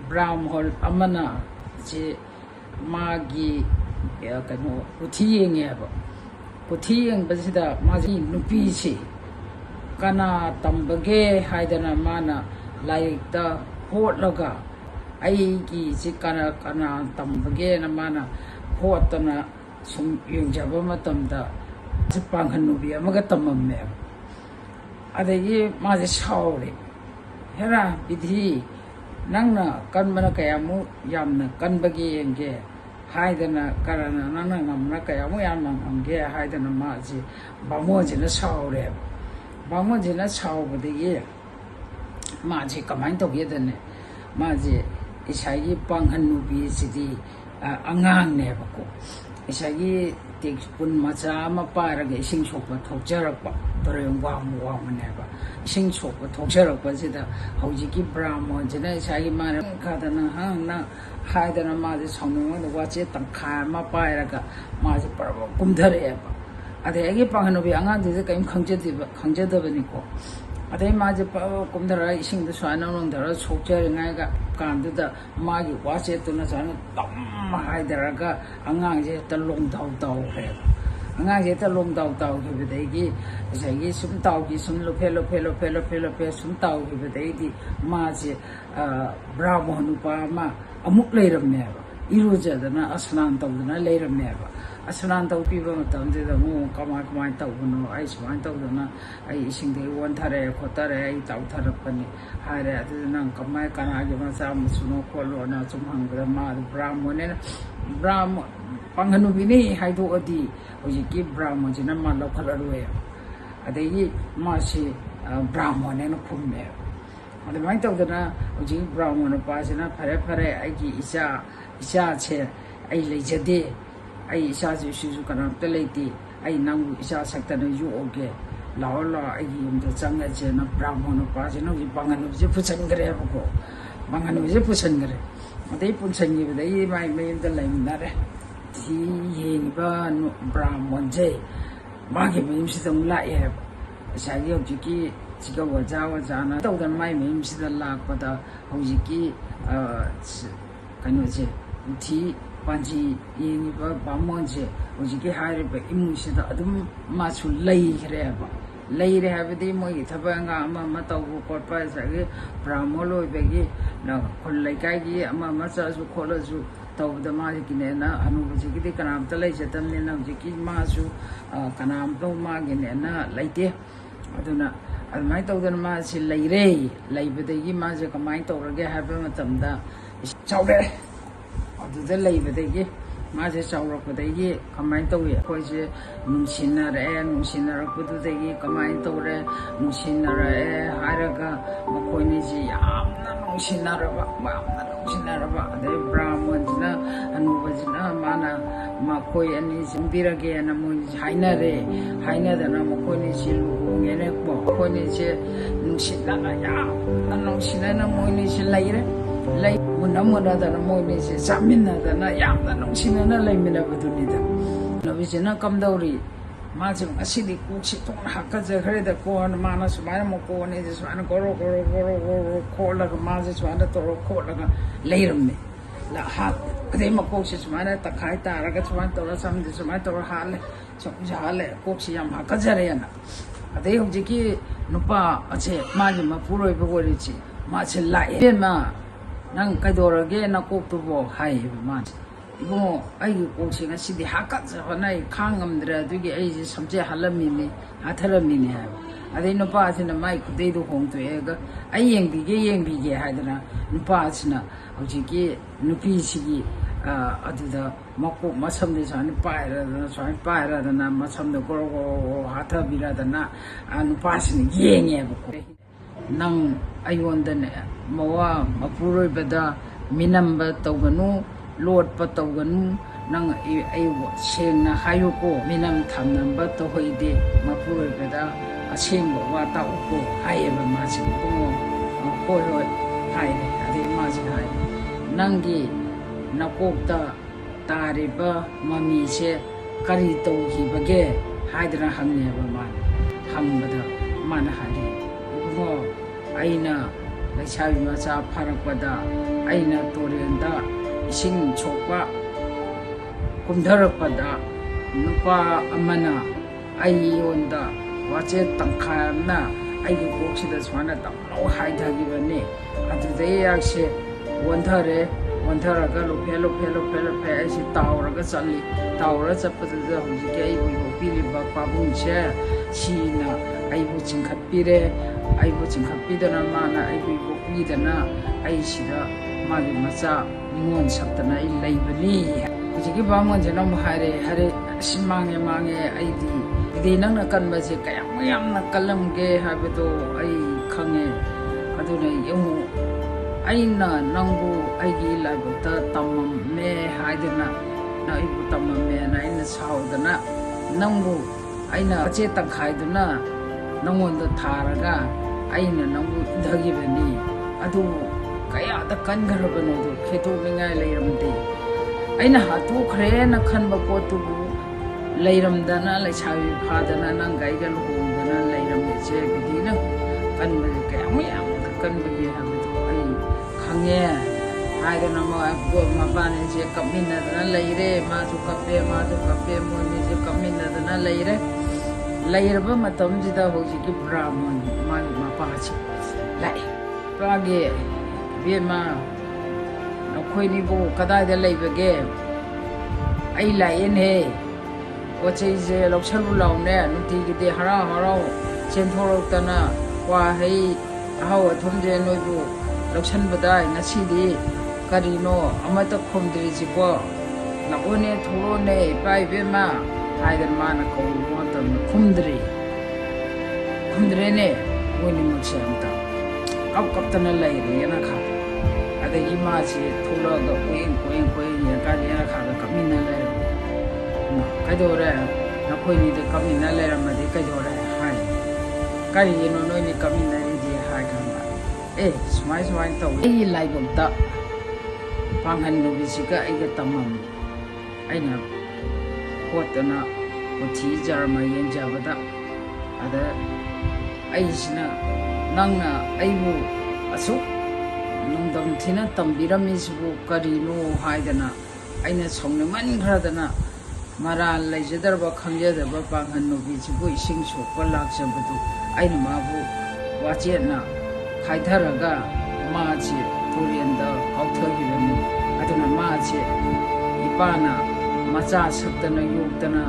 Brown hole amana je magi kano puthi yengeba puthi yeng basida magi nupi si kana tambage haidana mana laikta hotlaga aigi si kana tambage na mana hotana sum yengjaba matamda si panghanubi amaga tamamme adagi maji shaure hera bidhi nangna kanbana kayamu yamna kanbagi yenge haidana karana nangna ngamna kayamu yamna ngamge haidana maji bamojina shaure bamojina shaubadagi maji kamai togedane maji isagi panghanubi sidi angang bako isagi tekpun macha ama paraga ising sokpa thokjarakpa toreng wang ising sokpa thokjarakpa sida hojiki brahmo jina isagi mara kadana hangna haidana maji songmengda wache tangkha ama paraga maji paraba kumdhareba adegi panghanubi angang jise kaim khangjadabaniko adai maji kumdhara isingda swana nongdara sokjaringa kanduda magi wache tuna swana tam haidaraga angang je ta long dau re angang je ta long dau kibadegi isagi sum tau ki sum lope sum tau kibadegi maji brahmo nupa ma amuk leiramme irujadana asnan tawdana leiramme asnan taw piba matamde da mo kamai tawbuno ai sman tawdana ai isingde won thare khotare ai taw tharapani hare aduna kamai kana ge ma sa musuno kholo na chumhangra ma brahmo ne brahmo panghanu bini haido adi hojiki brahmo jina ma lokhalarwe adai ma si brahmo ne no khumme adai tawdana hojiki brahmo no pa sina phare ai gi isa che ai lejade ai isa ji su kana teleti ai nangu isa saktana yu oge lao ai yumda changa je na brahmana pa je no ji banganu je puchan gare ko banganu je puchan gare adai puchan gi dai mai da lai nare ti yin ba no brahman je magi mai si dong la ye sa gi ji jiga waja na tawdan mai si da la pa da hojiki kanu je ti panji yini ba bammonje hojiki hairiba imusida adum machu leireba leire habidi moi thabanga ama matawu korpa sagi brahmolo begi na khollai kai gi ama macha su kholasu tawda ma gi ne na anubuji gi kanam ta lei jatam ne na hojiki masu kanam to ma gi ne na leite aduna almai tawdan ma si leire leibadegi ma je kamai tawrage haba matamda chawre aduda leibadegi maje chawrakpadegi kamai tawi khoise nungsinarapududegi kamai tawre nungsinare haraga makoini ji yamna nungsinaraba adai brahmanjina anubajina mana makoi ani jimbirage na moi hainadana makoini ji lugungene ko makoini ji nungsinana yamna nungsinana moini ji leire lay munamuna da moini se samina da na yamna nungsina na laimina badunida nabisina kamdauri majim asidi kuchi ton hakka jaghare da ko mana sumana mo ko ne sumana goro ko la maje sumana to ko la leiramme la ha ade ma ko se sumana ta khai ta ra ga sumana to samde sumana to hale hale ko si yam hakka jare na ade hojiki nupa ache majim ma puroi bogorichi ma che lai ma nang kaidorage na koktubo hai man ibo ai koksinga sidi hakat nai khangamdra dugi ai samje halami me atharami ne adai no pa sina mai khudei do hongto ega ai yengbige haidana no pa sina hojiki nupi sigi aduda mako masamde san paira na masamde goro hatha biradana no pa sina yenge ko nang ayondane mawa mapuroi bada minamba tawganu lotpa tawganu nang ai sengna hayuko minam thamnamba tohoide mapuroi bada asengba wa tauko hayeba maji ko haine ade maji hai nangi nakokta tariba mami se kari tawhibage haidra hangneba man hangbada mana hali aina ꯂꯩꯁꯥꯕꯤ ꯃꯆꯥ ꯐꯥꯔꯛꯄꯗ ꯑꯩꯅ ꯇꯨꯔꯦꯟꯗ ꯏꯁꯤꯡ ꯁꯣꯛꯄ ꯀꯨꯝꯊꯔꯛꯄꯗ ꯅꯨꯄꯥ ꯑꯃꯅ ꯑꯩꯉꯣꯟꯗ ꯋꯥꯆꯦꯠ ꯇꯪꯈꯥꯏ ꯑꯃꯅ ꯑꯩꯒꯤ ꯀꯣꯛꯁꯤꯗ ꯁꯨꯃꯥꯏꯅ ꯇꯞꯅ ꯍꯥꯏꯊꯈꯤꯕꯅꯤ ꯑꯗꯨꯗꯩ ꯑꯩꯍꯥꯛꯁꯦ ꯋꯥꯟꯊꯔꯒ ꯂꯣꯐꯦ ꯑꯩꯁꯦ ꯇꯥꯎꯔꯒ ꯆꯠꯂꯤ ꯇꯥꯎꯔꯒ ꯆꯠꯄꯗꯨꯗ ꯍꯧꯖꯤꯛꯀꯤ ꯑꯩꯕꯨ ꯌꯣꯛꯄꯤꯔꯤꯕ ꯄꯥꯕꯨꯡꯁꯦ ꯁꯤꯅ ꯑꯩꯕꯨ ꯆꯤꯡꯈꯠꯄꯤꯔꯦ ꯑꯩꯕꯨ ꯆꯤꯡꯈꯠꯄꯤꯗꯅ ꯃꯥꯅ ꯑꯩꯕꯨ ꯌꯣꯛꯄꯤꯗꯅ ꯑꯩꯁꯤꯗ ꯃꯥꯒꯤ ꯃꯆꯥ ꯅꯤꯉꯣꯜ ꯁꯛꯇꯅ ꯑꯩ ꯂꯩꯕꯅꯤ ꯍꯧꯖꯤꯛꯀꯤ ꯕꯥꯃꯣꯟꯁꯤꯅ ꯑꯃꯨꯛ ꯍꯥꯏꯔꯦ ꯑꯁ ꯃꯥꯡꯉꯦ ꯑꯩꯗꯤ ꯅꯪꯅ ꯀꯟꯕꯁꯦ ꯀꯌꯥꯃꯨꯛ ꯌꯥꯝꯅ ꯀꯜꯂꯝꯒꯦ ꯍꯥꯏꯕꯗꯣ ꯑꯩ ꯈꯪꯉꯦ ꯑꯗꯨꯅ ꯌꯦꯡꯉꯨ ꯑꯩꯅ ꯅꯪꯕꯨ ꯑꯩꯒꯤ ꯂꯥꯏꯕꯛꯇ ꯇꯝꯃꯝꯃꯦ ꯍꯥꯏꯗꯅ ꯑꯩꯕꯨ ꯇꯝꯃꯝꯃꯦꯅ ꯑꯩꯅ ꯁꯥꯎꯗꯅ ꯅꯪꯕꯨ ꯑꯩꯅ ꯋꯥꯆꯦꯠ ꯇꯪꯈꯥꯏꯗꯨꯅ ꯅꯪꯉꯣꯟꯗ ꯊꯥꯔꯒ ꯑꯩꯅ ꯅꯪꯕꯨ ꯏꯟꯊꯈꯤꯕꯅꯤ ꯑꯗꯨꯕꯨ ꯀꯌꯥꯗ ꯀꯟꯈ꯭ꯔꯕꯅꯣꯗꯣ ꯈꯦꯠꯇꯣꯛꯅꯤꯡꯉꯥꯏ ꯂꯩꯔꯝꯗꯦ ꯑꯩꯅ ꯍꯥꯠꯇꯣꯛꯈ꯭ꯔꯦꯅ ꯈꯟꯕ ꯄꯣꯠꯇꯨꯕꯨ ꯂꯩꯔꯝꯗꯅ ꯂꯩꯁꯥꯕꯤ ꯐꯥꯗꯅ ꯅꯪꯒ ꯑꯩꯒ ꯂꯨꯍꯣꯡꯗꯅ ꯂꯩꯔꯝꯃꯤꯁꯦ ꯕꯤꯗꯤꯅ ꯀꯟꯕꯁꯦ ꯀꯌꯥꯃꯨꯛ ꯌꯥꯝꯅ ꯀꯟꯕꯒꯦ ꯍꯥꯏꯕꯗꯣ ꯑꯩ ꯈꯪꯉꯦ ꯍꯥꯏꯗꯅ ꯃꯕꯥꯅꯤꯁꯦ ꯀꯞꯃꯤꯟꯅꯗꯅ ꯂꯩꯔꯦ ꯃꯥꯁꯨ ꯀꯞꯄꯦ ꯃꯣꯏꯅꯤꯁꯦ ꯀꯞꯃꯤꯟꯅꯗꯅ ꯂꯩꯔꯕ ꯃꯇꯝꯁꯤꯗ ꯍꯧꯖꯤꯛꯀꯤ ꯕ꯭ꯔꯥꯍ꯭ꯃꯟ ꯃꯥꯒꯤ ꯃꯄꯥꯁꯦ ꯂꯥꯛꯑꯦ ꯃꯥꯒꯤ ꯏꯕꯦꯝꯃ ꯅꯈꯣꯏꯅꯤꯕꯨ ꯀꯗꯥꯏꯗ ꯂꯩꯕꯒꯦ ꯑꯩ ꯂꯥꯛꯑꯦꯅꯦ ꯄꯣꯠ ꯆꯩꯁꯦ ꯂꯧꯁꯜꯂꯨ ꯂꯥꯎꯅꯦ ꯅꯨꯡꯇꯤꯒꯤꯗꯤ ꯍꯔꯥꯎ ꯆꯦꯟꯊꯣꯔꯛꯇꯅ ꯀ꯭ꯋꯥ ꯍꯩ ꯑꯍꯥꯎ ꯑꯊꯨꯝꯁꯦ ꯅꯣꯏꯕꯨ ꯂꯧꯁꯟꯕꯗ ꯉꯁꯤꯗꯤ ꯀꯔꯤꯅꯣ ꯑꯃꯠꯇ ꯈꯨꯝꯗ꯭ꯔꯤꯁꯤꯕꯣ ꯂꯥꯛꯑꯣꯅꯦ ꯊꯣꯛꯂꯛꯑꯣꯅꯦ ꯏꯄꯥ ꯏꯕꯦꯝꯃ ꯍꯥꯏꯗꯅ ꯃꯥꯅ ꯀꯧꯔꯨꯕ ꯃꯇꯝꯗ ꯈꯨꯝꯗ꯭ꯔꯦꯅꯦ ꯃꯣꯏꯅꯤꯃꯛꯁꯦ ꯑꯝꯇ ꯀꯞꯇꯅ ꯂꯩꯔꯦꯅ ꯈꯜꯂꯦ ꯑꯗꯒꯤ ꯃꯥꯁꯤ ꯊꯣꯛꯂꯛꯑꯒ ꯀꯣꯌꯦꯡ ꯌꯦꯡꯀꯥꯟꯗ ꯌꯦꯅꯈꯥꯗ ꯀꯞꯃꯤꯟꯅ ꯂꯩꯔꯝꯃꯦ ꯀꯩꯗꯧꯔꯦ ꯅꯈꯣꯏꯅꯤꯗꯤ ꯀꯞꯃꯤꯟꯅ ꯂꯩꯔꯝꯃꯗꯤ ꯀꯩꯗꯧꯔꯦ ꯍꯥꯏ ꯀꯔꯤꯒꯤꯅꯣ ꯅꯣꯏꯅꯤ ꯀꯞꯃꯤꯟꯅꯔꯤꯗꯤ ꯍꯥꯏ ꯀꯥꯟꯗ ꯁꯨꯃꯥꯏꯅ ꯇꯧꯋꯤ ꯑꯩꯒꯤ ꯂꯥꯏꯕꯛꯇ ꯄꯥꯡꯒꯟ ꯅꯨꯕꯤꯁꯤꯒ ꯑꯩꯒ ꯇꯝꯃꯝꯃꯤ ꯑꯩꯅ ꯍꯣꯠꯇꯅ ꯄꯨꯊꯤ ꯖꯔꯃ ꯌꯦꯡꯖꯕꯗ ꯑꯗ ꯑꯩꯁꯤꯅ ꯅꯪꯅ ꯑꯩꯕꯨ ꯑꯁꯨꯛ ꯅꯨꯡꯗꯝ ꯊꯤꯅ ꯇꯝꯕꯤꯔꯝꯃꯤꯁꯤꯕꯨ ꯀꯔꯤꯅꯣ ꯍꯥꯏꯗꯅ ꯑꯩꯅ ꯁꯥꯎꯅꯤꯡꯃꯟꯈ꯭ꯔꯗꯅ ꯃꯔꯥꯜ ꯂꯩꯖꯗ꯭ꯔꯕ ꯈꯪꯖꯗꯕ ꯄꯥꯡꯒꯟ ꯅꯨꯕꯤꯁꯤꯕꯨ ꯏꯁꯤꯡ ꯁꯣꯛꯄ ꯂꯥꯛꯆꯕꯗꯨ ꯑꯩꯅ ꯃꯥꯕꯨ ꯋꯥꯆꯦꯠꯅ ꯈꯥꯏꯊꯔꯒ ꯃꯥꯁꯤ ꯇꯨꯔꯦꯟꯗ ꯀꯥꯎꯊꯈꯤꯕꯅꯤ ꯑꯗꯨꯅ ꯃꯥꯁꯤ ꯏꯄꯥꯅ ꯃꯆꯥ ꯁꯛꯇꯅ ꯌꯣꯛꯇꯅ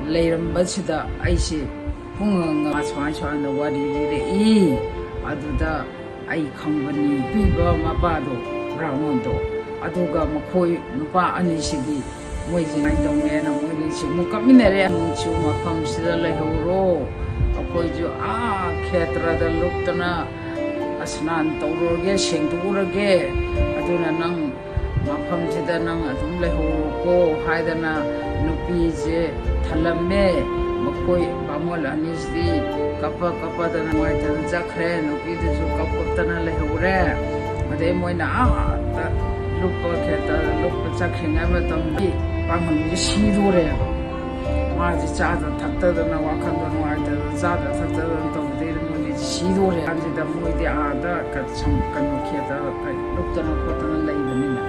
ꯂꯩꯔꯝꯕꯁꯤꯗ ꯑꯩꯁꯦ ꯄꯨꯡꯉꯒ ꯁꯨꯃꯥꯏꯅ ꯋꯥꯔꯤ ꯂꯤꯔꯛꯏ ꯑꯗꯨꯗ ꯑꯩ ꯈꯪꯕꯅꯤ ꯄꯤꯕ ꯃꯄꯥꯗꯣ ꯕ꯭ꯔꯥꯍ꯭ꯃꯣꯟꯗꯣ ꯑꯗꯨꯒ ꯃꯈꯣꯏ ꯅꯨꯄꯥ ꯑꯅꯤꯁꯤꯗꯤ ꯃꯣꯏꯁꯦ ꯀꯃꯥꯏꯅ ꯇꯧꯅꯦꯅ ꯃꯣꯏꯅꯤꯁꯤ ꯑꯃꯨꯛ ꯀꯞꯃꯤꯟꯅꯔꯦ ꯅꯨꯡꯁꯨ ꯃꯐꯝꯁꯤꯗ ꯂꯩꯍꯧꯔꯣ ꯑꯩꯈꯣꯏꯁꯨ ꯈꯦꯇ꯭ꯔꯗ ꯂꯨꯞꯇꯅ ꯁ꯭ꯅꯥꯟ ꯇꯧꯔꯨꯔꯒꯦ ꯁꯦꯡꯗꯣꯛꯎꯔꯒꯦ ꯑꯗꯨꯅ ꯅꯪ ꯃꯐꯝꯁꯤꯗ ꯅꯪ ꯑꯗꯨꯝ ꯂꯩꯍꯧꯔꯣꯀꯣ ꯍꯥꯏꯗꯅ ꯅꯨꯄꯤꯁꯦ ꯊꯜꯂꯝꯃꯦ ꯃꯈꯣꯏ ꯕꯥꯃꯣꯟ ꯑꯅꯤꯁꯤꯗꯤ ꯀꯞꯄꯗꯅ ꯅꯨꯡꯉꯥꯏꯇꯅ ꯆꯠꯈ꯭ꯔꯦ ꯅꯨꯄꯤꯗꯨꯁꯨ ꯀꯞꯇꯅ ꯂꯩꯍꯧꯔꯦ ꯑꯗꯩ ꯃꯣꯏꯅ ꯈꯦꯇ꯭ꯔꯗ ꯂꯨꯞꯄ ꯆꯠꯈ꯭ꯔꯤꯉꯩ ꯃꯇꯝꯗꯤ ꯄꯥꯡꯒꯟꯁꯦ ꯁꯤꯗꯣꯔꯦꯕ ꯃꯥꯁꯦ ꯆꯥꯗ ꯊꯛꯇꯗꯅ ꯋꯥꯈꯜꯗ ꯅꯨꯡꯉꯥꯏꯇꯗꯅ ꯆꯥꯗ ꯊꯛꯇꯗꯅ ꯇꯧꯕꯗꯩ ꯃꯣꯏꯗꯤ ꯁꯤꯗꯣꯔꯦ ꯀꯥꯟꯁꯤꯗ ꯃꯣꯏꯗꯤ ꯈꯦꯇ꯭ꯔ ꯂꯨꯞꯇꯅ ꯈꯣꯠꯇꯅ ꯂꯩꯕꯅꯤꯅ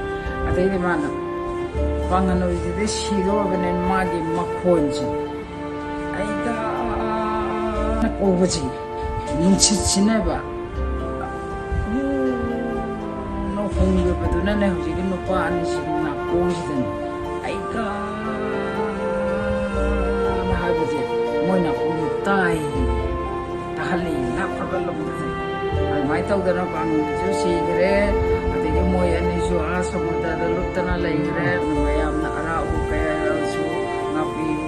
ꯑꯗꯩꯗꯤ ꯃꯥꯅ ꯄꯥꯡꯒꯟ ꯅꯨꯕꯤꯁꯤꯗꯤ ꯁꯤꯗꯣꯔꯕꯅꯤꯅ ꯃꯥꯒꯤ ꯃꯈꯣꯟꯁꯦ ꯑꯩꯗ ꯀꯧꯕꯁꯤ ꯅꯨꯡꯁꯤꯠꯁꯤꯅꯦꯕ ꯍꯣꯡꯈꯤꯕꯗꯨꯅꯅꯦ ꯍꯧꯖꯤꯛꯀꯤ ꯅꯨꯄꯥ ꯑꯅꯤꯁꯤꯒꯤ ꯅꯥꯀꯣꯡꯁꯤꯗꯅꯦ ꯑꯩꯒ ꯍꯥꯏꯕꯁꯦ ꯃꯣꯏꯅ ꯇꯥꯍꯜꯂꯤ ꯂꯥꯞꯈ꯭ꯔꯕ ꯂꯝꯗꯁꯦ ꯑꯗꯨꯃꯥꯏꯅ ꯇꯧꯗꯅ ꯄꯥꯡꯒꯟꯁꯨ ꯁꯤꯈ꯭ꯔꯦ ꯑꯗꯒꯤ ꯃꯣꯏ ꯑꯅꯤꯁꯨ ꯁꯃꯨꯗ꯭ꯔꯗ ꯂꯨꯞꯇꯅ ꯂꯩꯈ꯭ꯔꯦ ꯃꯌꯥꯝꯅ ꯑꯔꯥꯞꯄ ꯀꯌꯥꯁꯨ ꯉꯥꯛꯄꯤꯌꯨ